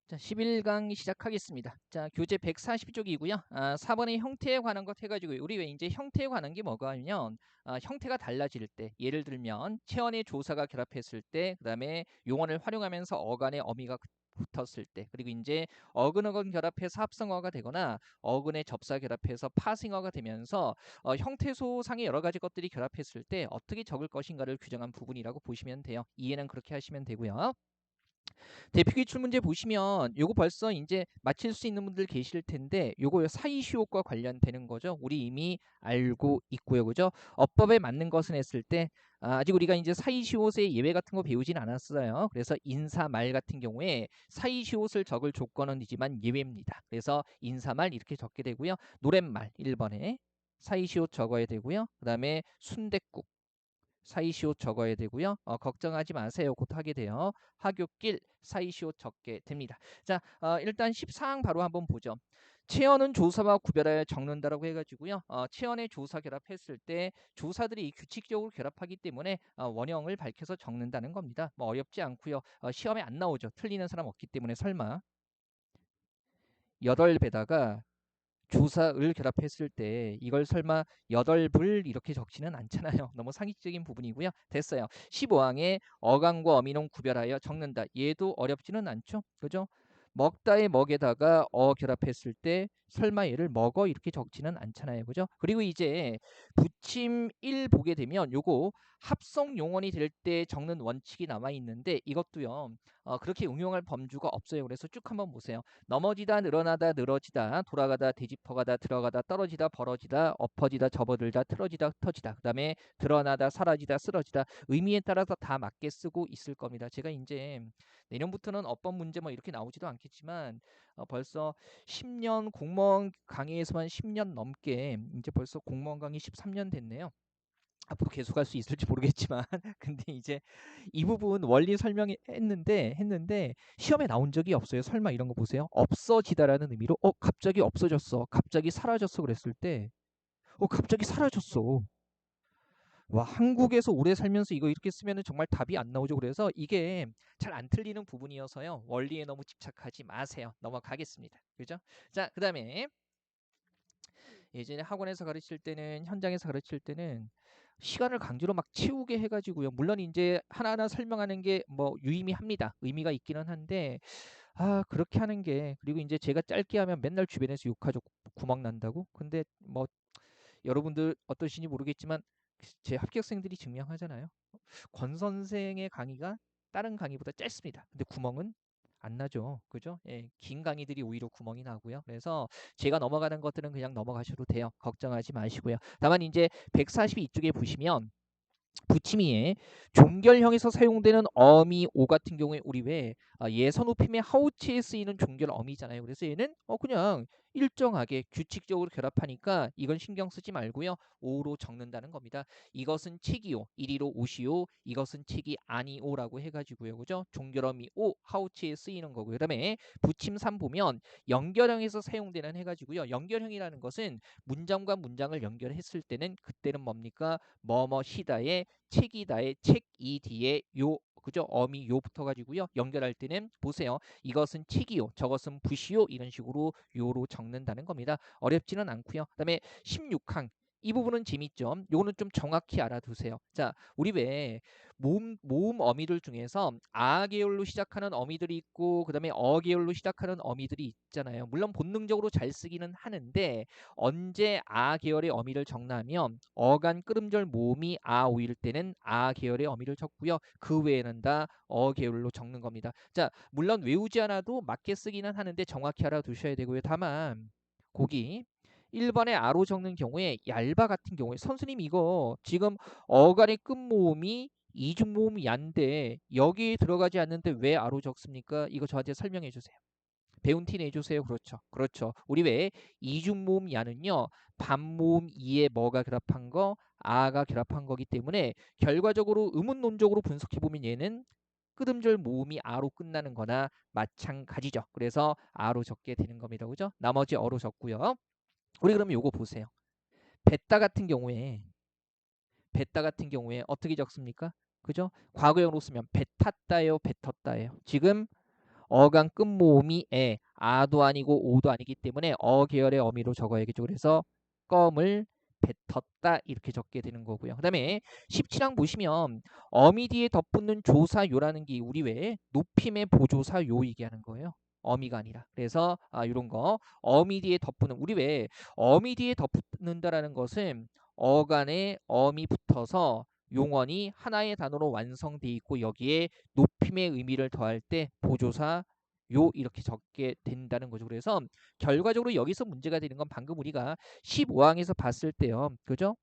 자, 11강 시작하겠습니다. 자, 교재 140쪽이고요. 4번의 형태에 관한 것 해가지고 우리 왜 이제 형태에 관한 게 뭐가 하면 형태가 달라질 때, 예를 들면 체언의 조사가 결합했을 때, 그다음에 용언을 활용하면서 어간의 어미가 붙었을 때, 그리고 이제 어근 결합해서 합성어가 되거나 어근의 접사 결합해서 파생어가 되면서 형태소상의 여러 가지 것들이 결합했을 때 어떻게 적을 것인가를 규정한 부분이라고 보시면 돼요. 이해는 그렇게 하시면 되고요. 대표 기출 문제 보시면 요거 벌써 이제 맞힐 수 있는 분들 계실 텐데 요거 사이시옷과 관련되는 거죠. 우리 이미 알고 있고요. 그죠? 어법에 맞는 것은 했을 때 아직 우리가 이제 사이시옷의 예외 같은 거 배우진 않았어요. 그래서 인사말 같은 경우에 사이시옷을 적을 조건은이지만 예외입니다. 그래서 인사말 이렇게 적게 되고요. 노랫말 1번에 사이시옷 적어야 되고요. 그 다음에 순댓국 사이시옷 적어야 되고요. 걱정하지 마세요. 곧 하게 돼요. 하굣길 사이시옷 적게 됩니다. 자, 일단 14항 바로 한번 보죠. 체언은 조사와 구별하여 적는다라고 해가지고요. 체언의 조사 결합했을 때 조사들이 규칙적으로 결합하기 때문에 원형을 밝혀서 적는다는 겁니다. 뭐 어렵지 않고요. 시험에 안 나오죠. 틀리는 사람 없기 때문에 설마 8배다가 조사을 결합했을 때 이걸 설마 8불 이렇게 적지는 않잖아요. 너무 상식적인 부분이고요. 됐어요. 15항에 어강과 어민은 구별하여 적는다. 얘도 어렵지는 않죠. 그죠? 먹다의 먹에다가 결합했을 때 설마 얘를 먹어 이렇게 적지는 않잖아요. 그죠? 그리고 이제 붙임 1 보게 되면 요거 합성 용언이 될 때 적는 원칙이 남아 있는데 이것도요. 그렇게 응용할 범주가 없어요. 그래서 쭉 한번 보세요. 넘어지다 늘어나다 늘어지다 돌아가다 되짚어가다 들어가다 떨어지다 벌어지다 엎어지다 접어들다 틀어지다 흩어지다 그 다음에 드러나다 사라지다 쓰러지다 의미에 따라서 다 맞게 쓰고 있을 겁니다. 제가 이제 내년부터는 어법 문제 뭐 이렇게 나오지도 않겠지만 벌써 10년 공무원 강의에서만 10년 넘게 이제 벌써 공무원 강의 13년 됐네요. 앞으로 계속 할 수 있을지 모르겠지만 근데 이제 이 부분 원리 설명했는데 시험에 나온 적이 없어요. 설마 이런 거 보세요. 없어지다라는 의미로 갑자기 없어졌어. 갑자기 사라졌어 그랬을 때 갑자기 사라졌어. 와, 한국에서 오래 살면서 이거 이렇게 쓰면은 정말 답이 안 나오죠. 그래서 이게 잘 안 틀리는 부분이어서요. 원리에 너무 집착하지 마세요. 넘어가겠습니다. 그죠? 자, 그다음에 예전에 학원에서 가르칠 때는 현장에서 가르칠 때는 시간을 강제로 막 채우게 해가지고요. 물론 이제 하나하나 설명하는 게 뭐 유의미합니다. 의미가 있기는 한데 그렇게 하는 게 그리고 이제 제가 짧게 하면 맨날 주변에서 욕하죠. 구멍 난다고. 근데 뭐 여러분들 어떠신지 모르겠지만 제 합격생들이 증명하잖아요. 권 선생의 강의가 다른 강의보다 짧습니다. 근데 구멍은 안 나죠. 그죠? 예, 긴 강의들이 오히려 구멍이 나고요. 그래서 제가 넘어가는 것들은 그냥 넘어가셔도 돼요. 걱정하지 마시고요. 다만 이제 142쪽에 보시면 부치미에 종결형에서 사용되는 어미 오 같은 경우에 우리 왜 예선 높임의 하우치에 쓰이는 종결 어미잖아요. 그래서 얘는 그냥 일정하게 규칙적으로 결합하니까 이건 신경 쓰지 말고요. 오로 적는다는 겁니다. 이것은 책이요. 이리로 오시오. 이것은 책이 아니오라고 해가지고요. 그죠? 종결어미 오 하우치에 쓰이는 거고요. 그다음에 부침 3 보면 연결형에서 사용되는 해가지고요. 연결형이라는 것은 문장과 문장을 연결했을 때는 그때는 뭡니까? 뭐뭐시다의 책이다의 책이 뒤에 요 그죠? 어미 요 붙어가지고요. 연결할 때는 보세요. 이것은 책이요. 저것은 붓이요. 이런 식으로 요로 적는다는 겁니다. 어렵지는 않고요. 그다음에 16항 이 부분은 재밌죠. 요거는 좀 정확히 알아두세요. 자, 우리 왜 모음 어미들 중에서 아 계열로 시작하는 어미들이 있고 그다음에 어 계열로 시작하는 어미들이 있잖아요. 물론 본능적으로 잘 쓰기는 하는데 언제 아 계열의 어미를 적나면 어간 끄름절 모음이 아 오일 때는 아 계열의 어미를 적고요. 그 외에는 다 어 계열로 적는 겁니다. 자, 물론 외우지 않아도 맞게 쓰기는 하는데 정확히 알아두셔야 되고요. 다만 고기 1번에 아로 적는 경우에 얇아 같은 경우에 선생님 이거 지금 어간의 끝모음이 이중모음이 얀데 여기 들어가지 않는데 왜 아로 적습니까? 이거 저한테 설명해 주세요. 배운 티 내주세요. 그렇죠. 그렇죠. 우리 왜 이중모음 야는요. 반모음 이에 뭐가 결합한 거 아가 결합한 거기 때문에 결과적으로 의문론적으로 분석해보면 얘는 끄듬절 모음이 아로 끝나는 거나 마찬가지죠. 그래서 아로 적게 되는 겁니다. 그죠? 나머지 어로 적고요. 우리 그러면 요거 보세요. 뱉다 같은 경우에 어떻게 적습니까? 그죠? 과거형으로 쓰면 뱉었다예요, 뱉었다예요. 지금 어간 끝모음이 에, 아도 아니고 오도 아니기 때문에 어 계열의 어미로 적어야겠죠. 그래서 껌을 뱉었다 이렇게 적게 되는 거고요. 그 다음에 17항 보시면 어미 뒤에 덧붙는 조사요라는 게 우리 왜 높임의 보조사요 얘기하는 거예요. 어미가 아니라. 그래서 이런 거 어미 뒤에 덧붙는 우리 왜 어미 뒤에 덧붙는다라는 것은 어간에 어미 붙어서 용언이 하나의 단어로 완성돼 있고 여기에 높임의 의미를 더할 때 보조사 요 이렇게 적게 된다는 거죠. 그래서 결과적으로 여기서 문제가 되는 건 방금 우리가 15항에서 봤을 때요. 그죠?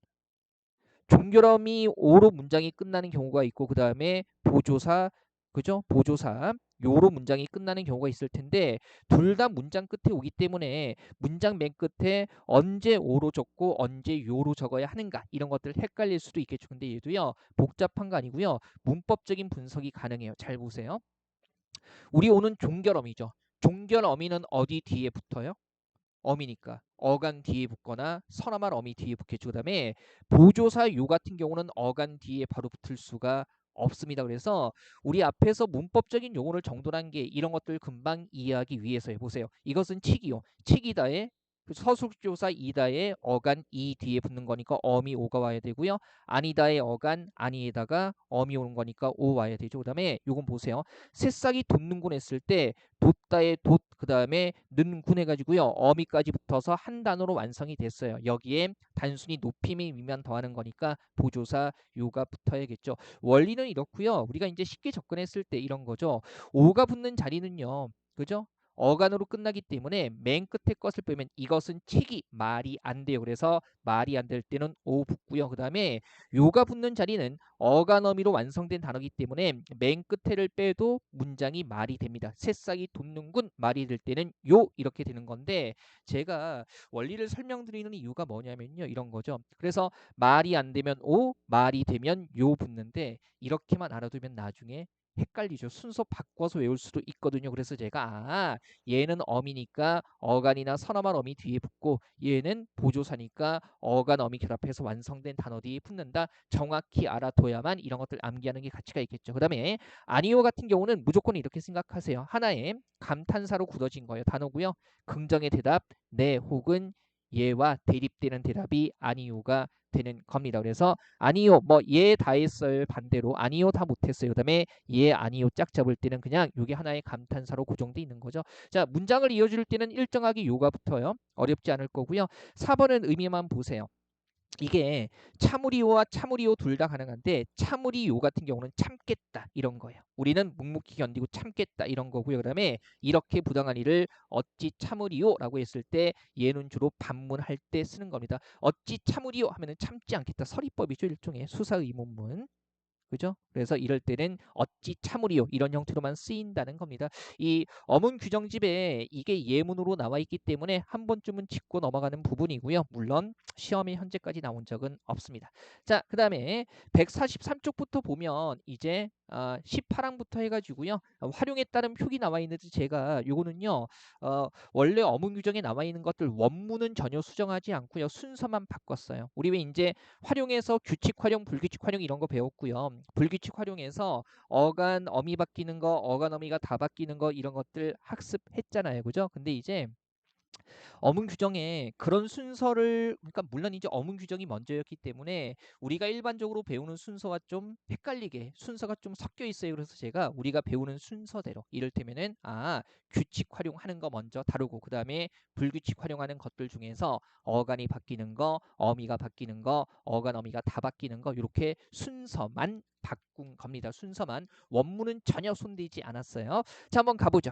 종결음이 오로 문장이 끝나는 경우가 있고 그 다음에 보조사 그죠? 보조사 요로 문장이 끝나는 경우가 있을 텐데 둘 다 문장 끝에 오기 때문에 문장 맨 끝에 언제 오로 적고 언제 요로 적어야 하는가 이런 것들 헷갈릴 수도 있겠죠. 근데 얘도요 복잡한 거 아니고요 문법적인 분석이 가능해요. 잘 보세요. 우리 오는 종결음이죠. 종결어미는 어디 뒤에 붙어요? 어미니까 어간 뒤에 붙거나 서나말 어미 뒤에 붙겠죠. 그 다음에 보조사 요 같은 경우는 어간 뒤에 바로 붙을 수가 없습니다. 그래서 우리 앞에서 문법적인 용어를 정돈한 게 이런 것들 금방 이해하기 위해서 해보세요. 이것은 치기요. 치기다에 서술조사 이다에 어간 이 뒤에 붙는 거니까 어미 오가 와야 되고요. 아니다의 어간 아니에다가 어미 오는 거니까 오 와야 되죠. 그 다음에 요건 보세요. 새싹이 돋는군 했을 때 돋다의 돋, 그 다음에 는군 해가지고요. 어미까지 붙어서 한 단어로 완성이 됐어요. 여기에 단순히 높임의 의미만 더하는 거니까 보조사 요가 붙어야겠죠. 원리는 이렇고요. 우리가 이제 쉽게 접근했을 때 이런 거죠. 오가 붙는 자리는요. 그죠? 어간으로 끝나기 때문에 맨 끝에 것을 빼면 이것은 책이 말이 안 돼요. 그래서 말이 안 될 때는 오 붙고요. 그 다음에 요가 붙는 자리는 어간 어미로 완성된 단어이기 때문에 맨 끝에를 빼도 문장이 말이 됩니다. 새싹이 돋는군 말이 될 때는 요 이렇게 되는 건데 제가 원리를 설명드리는 이유가 뭐냐면요. 이런 거죠. 그래서 말이 안 되면 오, 말이 되면 요 붙는데 이렇게만 알아두면 나중에 헷갈리죠. 순서 바꿔서 외울 수도 있거든요. 그래서 제가 얘는 어미니까 어간이나 서너말 어미 뒤에 붙고 얘는 보조사니까 어간 어미 결합해서 완성된 단어 뒤에 붙는다. 정확히 알아둬야만 이런 것들 암기하는 게 가치가 있겠죠. 그 다음에 아니오 같은 경우는 무조건 이렇게 생각하세요. 하나의 감탄사로 굳어진 거예요. 단어고요. 긍정의 대답 네 혹은 예와 대립되는 대답이 아니오가 되는 겁니다. 그래서 아니요 뭐 예 다 했어요 반대로 아니요 다 못했어요. 그 다음에 예 아니요 짝 잡을 때는 그냥 이게 하나의 감탄사로 고정돼 있는 거죠. 자 문장을 이어줄 때는 일정하게 요가 붙어요. 어렵지 않을 거고요. 4번은 의미만 보세요. 이게 차무리오와 차무리오 둘 다 가능한데 차무리오 같은 경우는 참겠다 이런 거예요. 우리는 묵묵히 견디고 참겠다 이런 거고요. 그 다음에 이렇게 부당한 일을 어찌 참으리오라고 했을 때 얘는 주로 반문할 때 쓰는 겁니다. 어찌 참으리오 하면은 참지 않겠다. 서리법이죠. 일종의 수사의문문. 그죠? 그래서 이럴 때는 어찌 참으리요 이런 형태로만 쓰인다는 겁니다. 이 어문 규정집에 이게 예문으로 나와 있기 때문에 한 번쯤은 짚고 넘어가는 부분이고요. 물론 시험에 현재까지 나온 적은 없습니다. 자, 그 다음에 143쪽부터 보면 이제 18항부터 해가지고요. 활용에 따른 표기 나와 있는데 제가 요거는요. 원래 어문 규정에 나와 있는 것들 원문은 전혀 수정하지 않고요. 순서만 바꿨어요. 우리 왜 이제 활용해서 규칙 활용, 불규칙 활용 이런 거 배웠고요. 불규칙 활용해서 어간 어미 바뀌는 거, 어간 어미가 다 바뀌는 거 이런 것들 학습했잖아요. 그죠? 근데 이제 어문 규정에 그런 순서를 그러니까 물론 이제 어문 규정이 먼저였기 때문에 우리가 일반적으로 배우는 순서와 좀 헷갈리게 순서가 좀 섞여 있어요. 그래서 제가 우리가 배우는 순서대로 이를테면은 규칙 활용하는 거 먼저 다루고 그다음에 불규칙 활용하는 것들 중에서 어간이 바뀌는 거, 어미가 바뀌는 거, 어간 어미가 다 바뀌는 거 이렇게 순서만 바꾼 겁니다. 순서만 원문은 전혀 손대지 않았어요. 자, 한번 가보죠.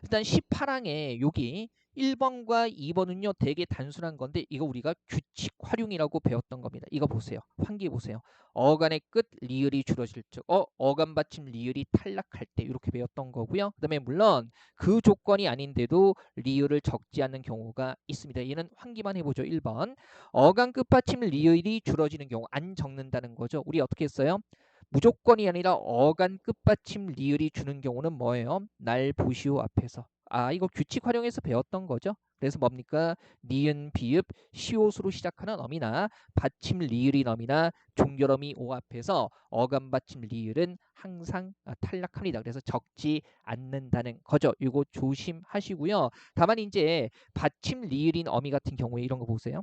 일단 18항에 여기 1번과 2번은요 되게 단순한 건데 이거 우리가 규칙 활용이라고 배웠던 겁니다. 이거 보세요. 환기 보세요. 어간의 끝 리을이 줄어질 적 어간 받침 리을이 탈락할 때 이렇게 배웠던 거고요. 그 다음에 물론 그 조건이 아닌데도 리을을 적지 않는 경우가 있습니다. 얘는 환기만 해보죠. 1번 어간 끝 받침 리을이 줄어지는 경우 안 적는다는 거죠. 우리 어떻게 했어요? 무조건이 아니라 어간 끝받침 리을이 주는 경우는 뭐예요? 날 보시오 앞에서 이거 규칙 활용해서 배웠던 거죠. 그래서 뭡니까? 니은, 비읍, 시옷으로 시작하는 어미나 받침 리을인 어미나 종결어미 오 앞에서 어감 받침 리을은 항상 탈락합니다. 그래서 적지 않는다는 거죠. 이거 조심하시고요. 다만 이제 받침 리을인 어미 같은 경우에 이런 거 보세요.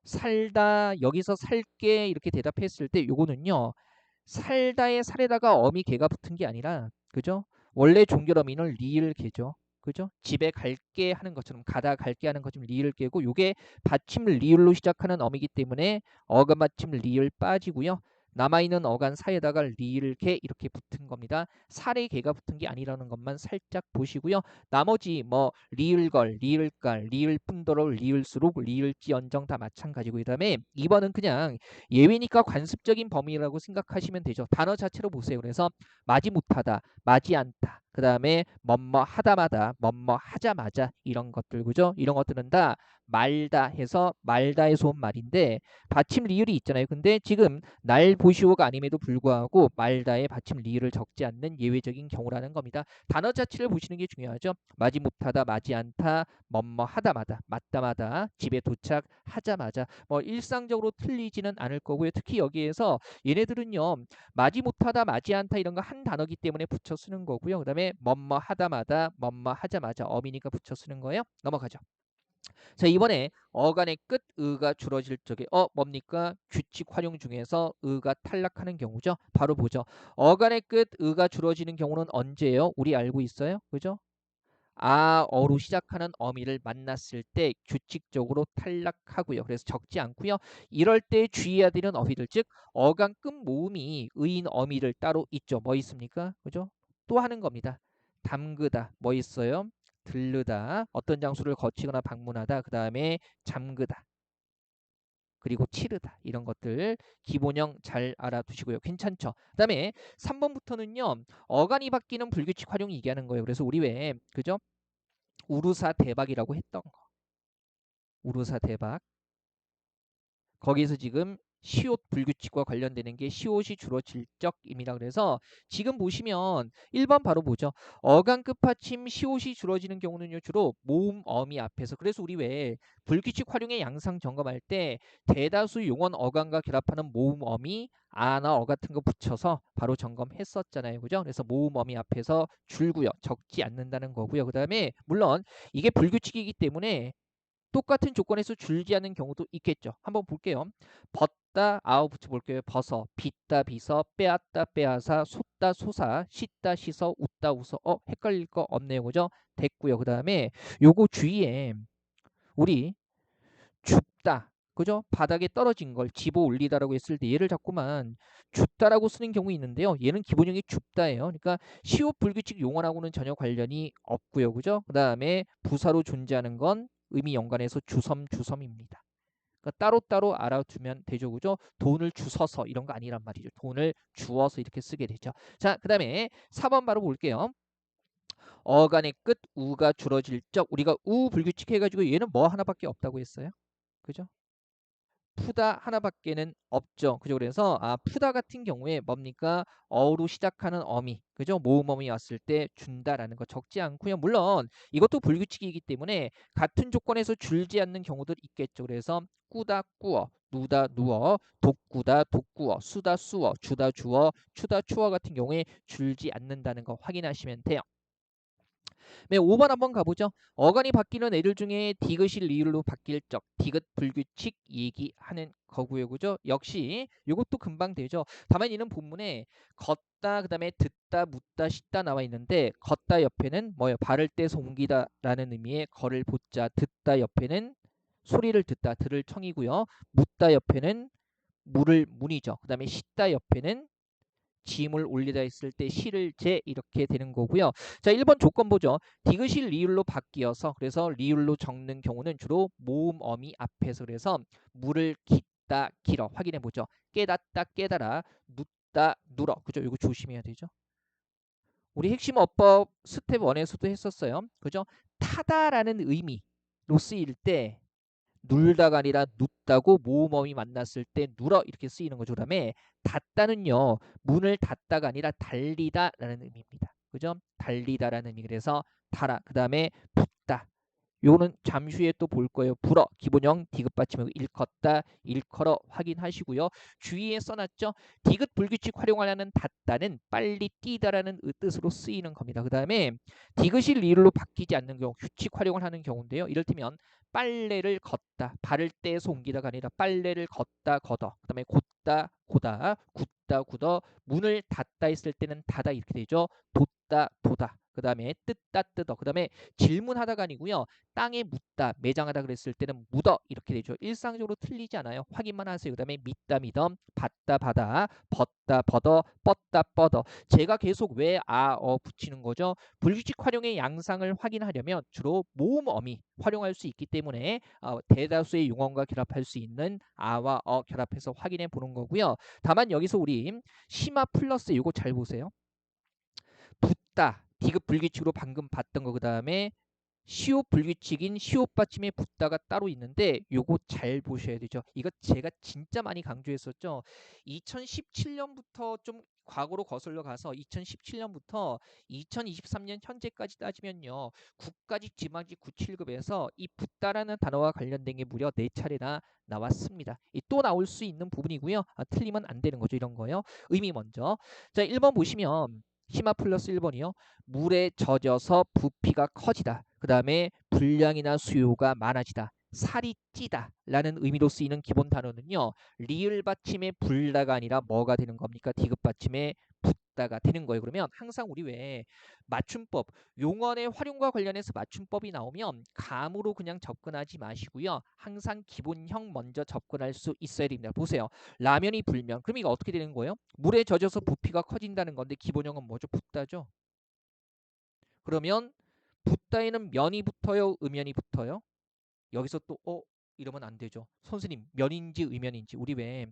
살다, 여기서 살게 이렇게 대답했을 때 요거는요. 살다의 살에다가 어미 개가 붙은 게 아니라, 그죠? 원래 종결어미는 리을 개죠. 그죠? 집에 갈게 하는 것처럼, 가다 갈게 하는 것처럼 리을 개고, 요게 받침 리을로 시작하는 어미기 때문에 어감 받침 리을 빠지고요. 남아있는 어간 사이에다가 리을 개 이렇게 붙은 겁니다. 살에 개가 붙은 게 아니라는 것만 살짝 보시고요. 나머지 뭐 리을걸, 리을깔, 리을뿐더러, 리을수록, 리을지언정 다 마찬가지고, 그 다음에 2번은 그냥 예외니까 관습적인 범위라고 생각하시면 되죠. 단어 자체로 보세요. 그래서 마지 못하다, 마지 않다, 그 다음에 뭐뭐 하다마다, 뭐뭐 하자마자 이런 것들, 그죠? 이런 것들은 다 말다 해서 말다에서 온 말인데 받침 리을이 있잖아요. 근데 지금 날 보시오가 아님에도 불구하고 말다에 받침 리을을 적지 않는 예외적인 경우라는 겁니다. 단어 자체를 보시는 게 중요하죠. 마지 못하다, 마지 않다, 뭐뭐 하다마다, 맞다마다, 집에 도착하자마자, 뭐 일상적으로 틀리지는 않을 거고요. 특히 여기에서 얘네들은요, 마지 못하다, 마지 않다 이런 거 한 단어기 때문에 붙여 쓰는 거고요. 그다음에 뭐뭐 하다마다, 뭐뭐 하자마자 어미니까 붙여 쓰는 거예요. 넘어가죠. 자, 이번에 어간의 끝 의가 줄어질 적에 뭡니까? 규칙 활용 중에서 의가 탈락하는 경우죠. 바로 보죠. 어간의 끝 의가 줄어지는 경우는 언제예요? 우리 알고 있어요? 그죠? 어로 시작하는 어미를 만났을 때 규칙적으로 탈락하고요. 그래서 적지 않고요. 이럴 때 주의해야 되는 어휘들, 즉 어간 끝 모음이 의인 어미를 따로 있죠. 뭐 있습니까? 그죠? 또 하는 겁니다. 담그다 뭐 있어요? 들르다, 어떤 장소를 거치거나 방문하다, 그 다음에 잠그다, 그리고 치르다, 이런 것들 기본형 잘 알아두시고요. 괜찮죠? 그 다음에 3번부터는요. 어간이 바뀌는 불규칙 활용이 얘기하는 거예요. 그래서 우리 왜 그죠? 우루사 대박이라고 했던 거. 우루사 대박. 거기에서 지금 시옷 불규칙과 관련되는 게 시옷이 주로 질적입니다. 그래서 지금 보시면 1번 바로 보죠. 어간 끝받침 시옷이 줄어지는 경우는요. 주로 모음 어미 앞에서. 그래서 우리 왜 불규칙 활용의 양상 점검할 때 대다수 용언 어간과 결합하는 모음 어미 아나 어 같은 거 붙여서 바로 점검했었잖아요. 그죠? 그래서 모음 어미 앞에서 줄고요. 적지 않는다는 거고요. 그 다음에 물론 이게 불규칙이기 때문에 똑같은 조건에서 줄지 않는 경우도 있겠죠. 한번 볼게요. 벗다 아우 붙여볼게요. 벗어, 빗다 비서, 빼앗다 빼앗아, 솟다 솟아, 씻다 씻어, 웃다 웃어. 헷갈릴 거 없네요. 그죠? 됐고요. 그 다음에 요거 주위에 우리 줍다, 그죠? 바닥에 떨어진 걸 집어 올리다라고 했을 때 얘를 자꾸만 줍다라고 쓰는 경우 있는데요. 얘는 기본형이 줍다예요. 그러니까 시옷 불규칙 용언하고는 전혀 관련이 없고요. 그죠? 그 다음에 부사로 존재하는 건 의미 연관해서 주섬입니다. 그러니까 따로따로 알아두면 되죠. 그죠? 돈을 주서서 이런 거 아니란 말이죠. 돈을 주어서 이렇게 쓰게 되죠. 자, 그 다음에 4번 바로 볼게요. 어간의 끝 우가 줄어질 적, 우리가 우 불규칙 해가지고 얘는 뭐 하나밖에 없다고 했어요. 그죠? 푸다 하나밖에는 없죠. 그죠? 그래서 푸다 같은 경우에 뭡니까? 어로 시작하는 어미, 그죠? 모음어미 왔을 때 준다라는 거 적지 않고요. 물론 이것도 불규칙이기 때문에 같은 조건에서 줄지 않는 경우도 있겠죠. 그래서 꾸다 꾸어, 누다 누어, 독꾸다 독꾸어, 수다 수어, 주다 주어, 추다 추어 같은 경우에 줄지 않는다는 거 확인하시면 돼요. 네, 5번 한번 가보죠. 어간이 바뀌는 애들 중에 디귿이 리을로 바뀔 적, 디귿 불규칙 얘기하는 거고요. 그죠? 역시 이것도 금방 되죠. 다만 이는 본문에 걷다, 그 다음에 듣다, 묻다, 씻다 나와 있는데 걷다 옆에는 뭐예요? 발을 떼서 옮기다 라는 의미의 걸을 보자, 듣다 옆에는 소리를 듣다, 들을 청이고요. 묻다 옆에는 물을 문이죠. 그 다음에 씻다 옆에는 짐을 올리다 했을 때 시를 제 이렇게 되는 거고요. 자, 1번 조건 보죠. 디귿이 리을로 바뀌어서 그래서 리을로 적는 경우는 주로 모음 어미 앞에서, 그래서 물을 깃다 길어 확인해 보죠. 깨닫다 깨달아, 눕다 눌어. 그죠? 이거 조심해야 되죠. 우리 핵심 어법 스텝 1에서도 했었어요. 그죠? 타다라는 의미로 쓰일 때 눌다가 아니라 눕다고 모음어미 만났을 때 눌어 이렇게 쓰이는 거죠. 그다음에 닫다는요. 문을 닫다가 아니라 달리다라는 의미입니다. 그죠? 달리다라는 의미. 그래서 달아. 그 다음에 붙다. 요거는 잠시 후에 또 볼 거예요. 불어 기본형 디귿 받침하고 일컫다, 일컬어 확인하시고요. 주위에 써놨죠. 디귿 불규칙 활용하려는 닿다는 빨리 뛰다라는 뜻으로 쓰이는 겁니다. 그 다음에 디귿이 리을로 바뀌지 않는 경우 규칙 활용을 하는 경우인데요. 이를테면 빨래를 걷다, 발을 떼서 옮기다가 아니라 빨래를 걷다, 걷어. 그 다음에 곧다, 고다, 굳다, 굳어. 문을 닫다 했을 때는 닫아 이렇게 되죠. 돋다, 도다. 그 다음에 뜯다, 뜯어. 그 다음에 질문하다가 아니고요. 땅에 묻다, 매장하다 그랬을 때는 묻어 이렇게 되죠. 일상적으로 틀리지 않아요. 확인만 하세요. 그 다음에 믿다, 믿어, 받다, 받아, 벗다, 벗어, 뻗다, 뻗어. 제가 계속 왜 아, 어 붙이는 거죠? 불규칙 활용의 양상을 확인하려면 주로 모음 어미 활용할 수 있기 때문에 대다수의 용언과 결합할 수 있는 아와 어 결합해서 확인해 보는 거고요. 다만 여기서 우리 심화 플러스 이거 잘 보세요. 붙다, 디귿 불규칙으로 방금 봤던 거. 그 다음에 시옷 불규칙인 시옷 받침에 붙다가 따로 있는데 요거 잘 보셔야 되죠. 이거 제가 진짜 많이 강조했었죠. 2017년부터 좀 과거로 거슬러 가서 2017년부터 2023년 현재까지 따지면요. 국가직 지방직 97급에서 이 붙다라는 단어와 관련된 게 무려 4차례나 나왔습니다. 또 나올 수 있는 부분이고요. 틀리면 안 되는 거죠. 이런 거요. 의미 먼저. 자, 1번 보시면 심화 플러스 1번이요. 물에 젖어서 부피가 커지다. 그 다음에 분량이나 수요가 많아지다. 살이 찌다 라는 의미로 쓰이는 기본 단어는요. 리을 받침의 불다가 아니라 뭐가 되는 겁니까? 디귿 받침의 붙다가 되는 거예요. 그러면 항상 우리 왜 맞춤법, 용언의 활용과 관련해서 맞춤법이 나오면 감으로 그냥 접근하지 마시고요. 항상 기본형 먼저 접근할 수 있어야 됩니다. 보세요. 라면이 불면 그럼 이거 어떻게 되는 거예요? 물에 젖어서 부피가 커진다는 건데 기본형은 뭐죠? 붙다죠. 그러면 붙다에는 면이 붙어요, 음면이 붙어요? 여기서 또 이러면 안 되죠. 선생님, 면인지 의면인지 우리 왜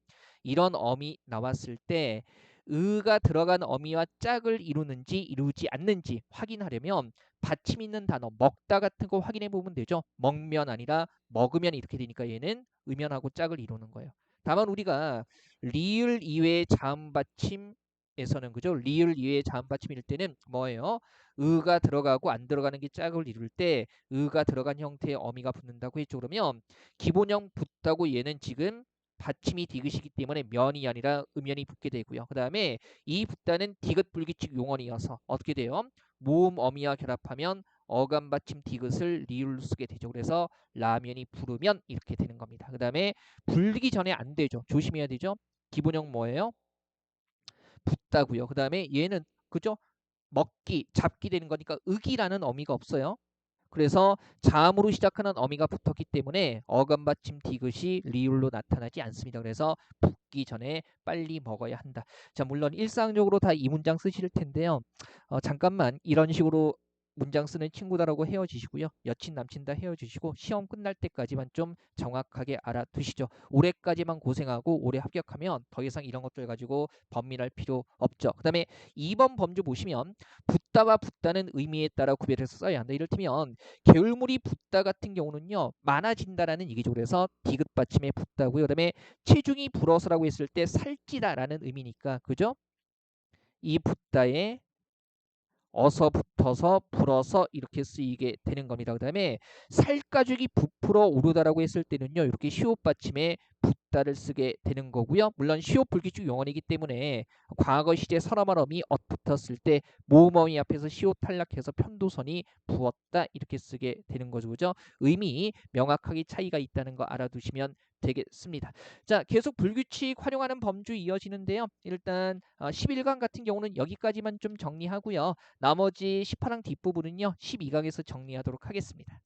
이런 어미 나왔을 때 의가 들어간 어미와 짝을 이루는지 이루지 않는지 확인하려면 받침 있는 단어 먹다 같은 거 확인해 보면 되죠. 먹면 아니라 먹으면 이렇게 되니까 얘는 의면하고 짝을 이루는 거예요. 다만 우리가 리을 이외의 자음 받침에서는 그죠? 리을 이외의 자음 받침일 때는 뭐예요? 의가 들어가고 안 들어가는 게 짝을 이룰 때 의가 들어간 형태의 어미가 붙는다고 했죠. 그러면 기본형 붙다고 얘는 지금 받침이 디귿이기 때문에 면이 아니라 음면이 붙게 되고요. 그 다음에 이 붙다는 디귿 불규칙 용언이어서 어떻게 돼요? 모음 어미와 결합하면 어감 받침 디귿을 리을로 쓰게 되죠. 그래서 라면이 부르면 이렇게 되는 겁니다. 그 다음에 불기 전에 안 되죠. 조심해야 되죠. 기본형 뭐예요? 붙다고요. 그 다음에 얘는 그죠? 먹기, 잡기 되는 거니까 의기라는 어미가 없어요. 그래서 자음으로 시작하는 어미가 붙었기 때문에 어감 받침 디귿이 리을로 나타나지 않습니다. 그래서 붙기 전에 빨리 먹어야 한다. 자, 물론 일상적으로 다 이 문장 쓰실 텐데요. 잠깐만 이런 식으로 문장 쓰는 친구들하고 헤어지시고요. 여친 남친 다 헤어지시고 시험 끝날 때까지만 좀 정확하게 알아두시죠. 올해까지만 고생하고 올해 합격하면 더 이상 이런 것들 가지고 번민할 필요 없죠. 그 다음에 2번 범주 보시면 붙다와 붙다는 의미에 따라 구별해서 써야 한다. 이를테면 개울물이 붙다 같은 경우는요. 많아진다라는 얘기죠. 그래서 디귿 받침에 붙다고요. 그다음에 체중이 불어서라고 했을 때 살찌다라는 의미니까 그죠? 이 붙다에 어서 붙어서 불어서 이렇게 쓰이게 되는 겁니다. 그 다음에 살가죽이 부풀어 오르다라고 했을 때는요. 이렇게 시옷 받침에 붙다를 쓰게 되는 거고요. 물론 시옷 불규칙 용언이기 때문에 과거 시제 서러말어미 엇붙었을 때 모음어미 앞에서 시옷 탈락해서 편도선이 부었다 이렇게 쓰게 되는 거죠. 그죠? 의미 명확하게 차이가 있다는 거 알아두시면 되겠습니다. 자, 계속 불규칙 활용하는 범주 이어지는데요. 일단 11강 같은 경우는 여기까지만 좀 정리하고요. 나머지 18강 뒷부분은요. 12강에서 정리하도록 하겠습니다.